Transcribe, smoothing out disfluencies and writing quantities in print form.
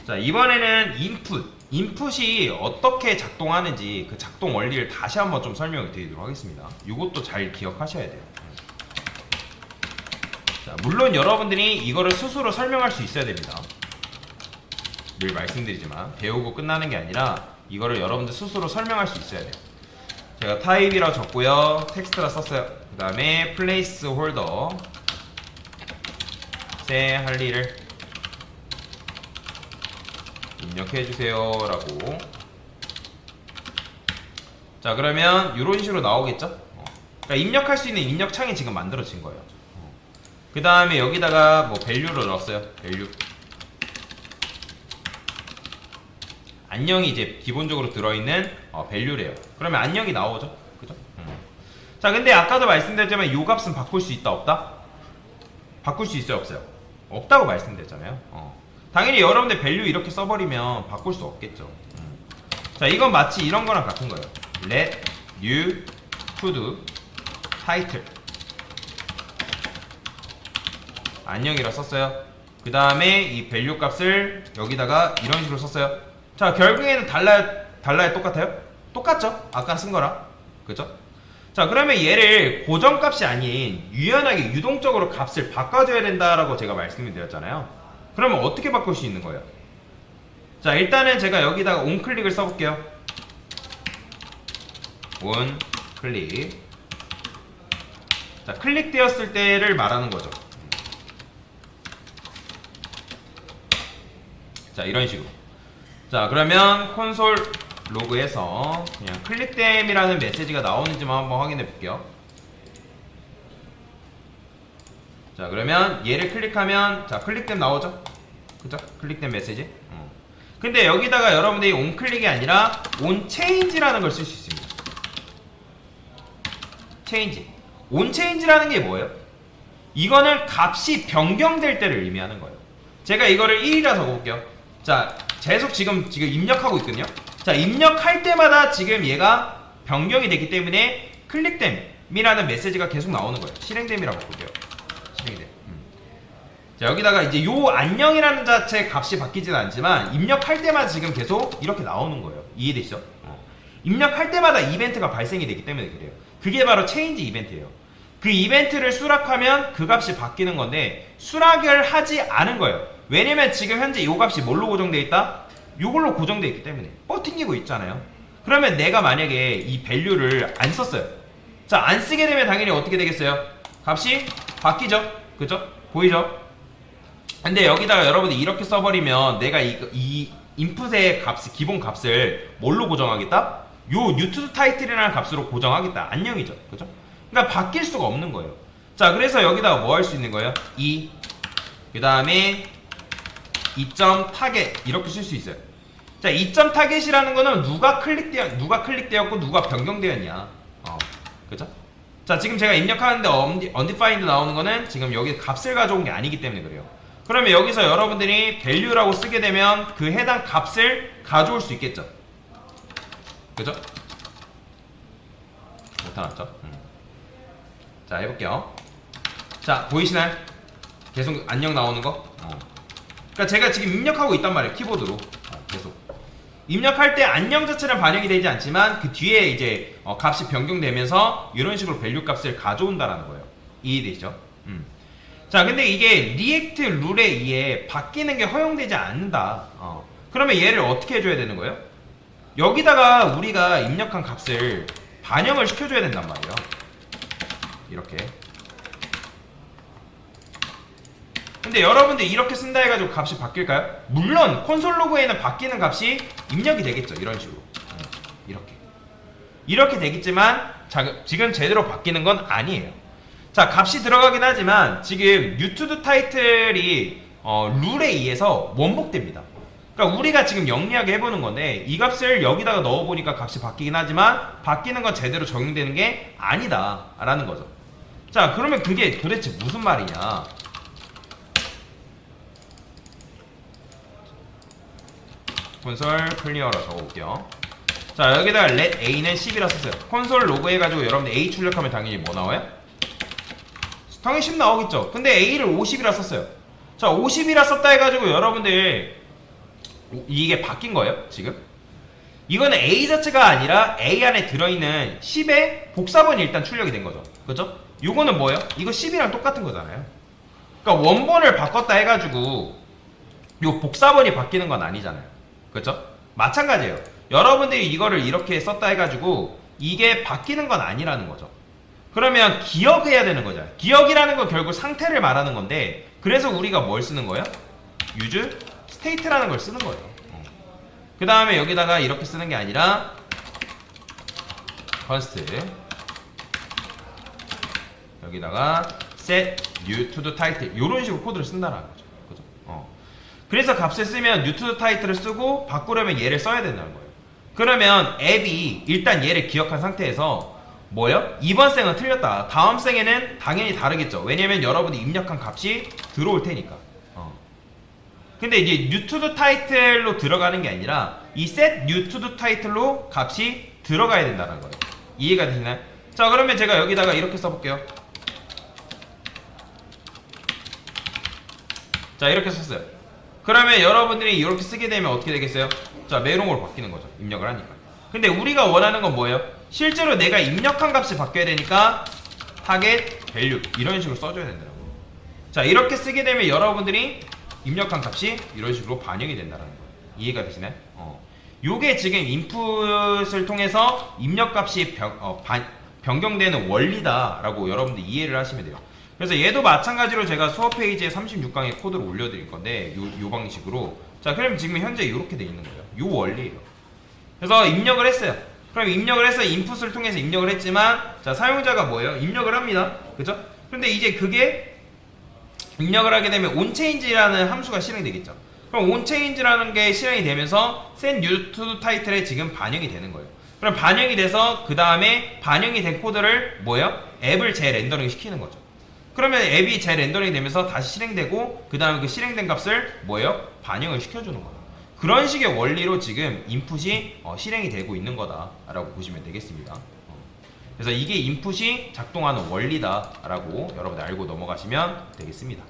자, 이번에는 인풋이 어떻게 작동하는지 그 작동 원리를 다시 한번 좀 설명을 드리도록 하겠습니다. 이것도 잘 기억하셔야 돼요. 자, 물론 여러분들이 이거를 스스로 설명할 수 있어야 됩니다. 늘 말씀드리지만 배우고 끝나는 게 아니라 이거를 여러분들 스스로 설명할 수 있어야 돼요. 제가 타입이라 적고요, 텍스트라 썼어요. 그 다음에 플레이스 홀더 세 할 일을 입력해주세요 라고. 자, 그러면 이런 식으로 나오겠죠. 그러니까 입력할 수 있는 입력창이 지금 만들어진 거예요. 그 다음에 여기다가 뭐 밸류를 넣었어요. 밸류 안녕이 이제 기본적으로 들어있는 밸류래요. 그러면 안녕이 나오죠. 그죠? 자, 근데 아까도 말씀드렸지만 요 값은 바꿀 수 있다 없다? 바꿀 수 있어요 없어요? 없다고 말씀드렸잖아요. 당연히 여러분들 밸류 이렇게 써버리면 바꿀 수 없겠죠. 자, 이건 마치 이런 거랑 같은 거예요. let new to do title 안녕이라 썼어요. 그 다음에 이 밸류 값을 여기다가 이런 식으로 썼어요. 자, 결국에는 달라요 똑같아요? 똑같죠? 아까 쓴 거랑. 그죠? 자, 그러면 얘를 고정값이 아닌 유연하게 유동적으로 값을 바꿔줘야 된다라고 제가 말씀을 드렸잖아요. 그러면 어떻게 바꿀 수 있는 거예요? 자, 일단은 제가 여기다가 onClick을 써볼게요. onClick. 자, 클릭되었을 때를 말하는 거죠. 자, 이런 식으로. 자, 그러면 콘솔 로그에서 그냥 클릭됨이라는 메시지가 나오는지만 한번 확인해 볼게요. 자, 그러면 얘를 클릭하면 자, 클릭됨 나오죠? 그죠? 클릭됨 메시지. 근데 여기다가 여러분들이 onClick이 아니라 onChange라는 걸 쓸 수 있습니다. change. onChange라는 게 뭐예요? 이거는 값이 변경될 때를 의미하는 거예요. 제가 이거를 1이라 적어볼게요. 자, 계속 지금 입력하고 있거든요. 자, 입력할 때마다 지금 얘가 변경이 되기 때문에 클릭됨이라는 메시지가 계속 나오는 거예요. 실행됨이라고 볼게요. 실행됨. 자, 여기다가 이제 요 안녕이라는 자체 값이 바뀌지는 않지만 입력할 때마다 지금 계속 이렇게 나오는 거예요. 이해되시죠? 입력할 때마다 이벤트가 발생이 되기 때문에 그래요. 그게 바로 체인지 이벤트예요. 그 이벤트를 수락하면 그 값이 바뀌는 건데 수락을 하지 않은 거예요. 왜냐면 지금 현재 이 값이 뭘로 고정되어 있다? 이걸로 고정되어 있기 때문에 뻗팅기고 있잖아요. 그러면 내가 만약에 이 밸류를 안 썼어요. 자, 안 쓰게 되면 당연히 어떻게 되겠어요? 값이 바뀌죠? 그죠? 보이죠? 근데 여기다가 여러분이 이렇게 써버리면 내가 이 인풋의 값, 기본 값을 뭘로 고정하겠다? 요 뉴투 타이틀이라는 값으로 고정하겠다. 안녕이죠. 그죠? 그러니까 바뀔 수가 없는 거예요. 자, 그래서 여기다가 뭐 할 수 있는 거예요? 그 다음에 2점 타겟 이렇게 쓸 수 있어요. 자, 2점 타겟이라는 거는 누가 클릭되었고 누가 변경되었냐. 그죠? 자, 지금 제가 입력하는데 undefined 나오는 거는 지금 여기 값을 가져온 게 아니기 때문에 그래요. 그러면 여기서 여러분들이 value라고 쓰게 되면 그 해당 값을 가져올 수 있겠죠. 그죠? 못하났죠? 자, 해볼게요. 자, 보이시나요? 계속 안녕 나오는 거? 그러니까 제가 지금 입력하고 있단 말이에요. 키보드로. 계속. 입력할 때 안녕 자체는 반영이 되지 않지만 그 뒤에 이제 값이 변경되면서 이런 식으로 밸류 값을 가져온다라는 거예요. 이해되시죠? 자, 근데 이게 리액트 룰에 의해 바뀌는 게 허용되지 않는다. 그러면 얘를 어떻게 해줘야 되는 거예요? 여기다가 우리가 입력한 값을 반영을 시켜줘야 된단 말이에요. 이렇게. 근데 여러분들 이렇게 쓴다 해가지고 값이 바뀔까요? 물론 콘솔 로그에는 바뀌는 값이 입력이 되겠죠. 이런 식으로. 이렇게 되겠지만 지금 제대로 바뀌는 건 아니에요. 자, 값이 들어가긴 하지만 지금 뉴투드 타이틀이 룰에 의해서 원복됩니다. 그러니까 우리가 지금 영리하게 해보는 건데 이 값을 여기다가 넣어보니까 값이 바뀌긴 하지만 바뀌는 건 제대로 적용되는 게 아니다 라는 거죠. 자, 그러면 그게 도대체 무슨 말이냐. 콘솔 클리어로 적어볼게요. 자, 여기다가 let a는 10이라 썼어요. 콘솔 로그 해가지고 여러분들 a 출력하면 당연히 뭐 나와요? 당연히 10 나오겠죠. 근데 a를 50이라 썼어요. 자, 50이라 썼다 해가지고 여러분들 이게 바뀐 거예요 지금. 이거는 A 자체가 아니라 A 안에 들어있는 10의 복사본이 일단 출력이 된 거죠. 그죠? 요거는 뭐예요? 이거 10이랑 똑같은 거잖아요. 그러니까 원본을 바꿨다 해가지고 요 복사본이 바뀌는 건 아니잖아요. 그죠? 마찬가지예요. 여러분들이 이거를 이렇게 썼다 해가지고 이게 바뀌는 건 아니라는 거죠. 그러면 기억해야 되는 거죠. 기억이라는 건 결국 상태를 말하는 건데, 그래서 우리가 뭘 쓰는 거예요? use state라는 걸 쓰는 거예요. 그 다음에 여기다가 이렇게 쓰는 게 아니라 const 여기다가 set new to the title 이런 식으로 코드를 쓴다는 거죠. 그죠? 그래서 값을 쓰면 new to the title을 쓰고 바꾸려면 얘를 써야 된다는 거예요. 그러면 앱이 일단 얘를 기억한 상태에서 뭐예요? 이번 생은 틀렸다. 다음 생에는 당연히 다르겠죠. 왜냐면 여러분이 입력한 값이 들어올 테니까. 근데 이제 new to the title로 들어가는 게 아니라 이 set new to the title로 값이 들어가야 된다는 거예요. 이해가 되시나요? 자, 그러면 제가 여기다가 이렇게 써볼게요. 자, 이렇게 썼어요. 그러면 여러분들이 이렇게 쓰게 되면 어떻게 되겠어요? 자, 메롱으로 바뀌는 거죠. 입력을 하니까. 근데 우리가 원하는 건 뭐예요? 실제로 내가 입력한 값이 바뀌어야 되니까 target value 이런 식으로 써줘야 된다고. 자, 이렇게 쓰게 되면 여러분들이 입력한 값이 이런 식으로 반영이 된다는 거예요. 이해가 되시나요? 요게 지금 인풋을 통해서 입력값이 변경되는 원리다라고 여러분들 이해를 하시면 돼요. 그래서 얘도 마찬가지로 제가 수업 페이지에 36강에 코드를 올려드릴 건데 요 방식으로. 자, 그럼 지금 현재 이렇게 돼 있는 거예요. 요 원리예요. 그래서 입력을 했어요. 그럼 입력을 해서 인풋을 통해서 입력을 했지만, 자, 사용자가 뭐예요? 입력을 합니다. 그죠? 근데 이제 그게 입력을 하게 되면 onChange라는 함수가 실행이 되겠죠. 그럼 onChange라는 게 실행이 되면서 set new to the title에 지금 반영이 되는 거예요. 그럼 반영이 돼서 그 다음에 반영이 된 코드를 뭐예요? 앱을 재렌더링 시키는 거죠. 그러면 앱이 재렌더링 되면서 다시 실행되고 그 다음에 그 실행된 값을 뭐예요? 반영을 시켜주는 거예요. 그런 식의 원리로 지금 인풋이 실행이 되고 있는 거다라고 보시면 되겠습니다. 그래서 이게 인풋이 작동하는 원리다라고 여러분들 알고 넘어가시면 되겠습니다.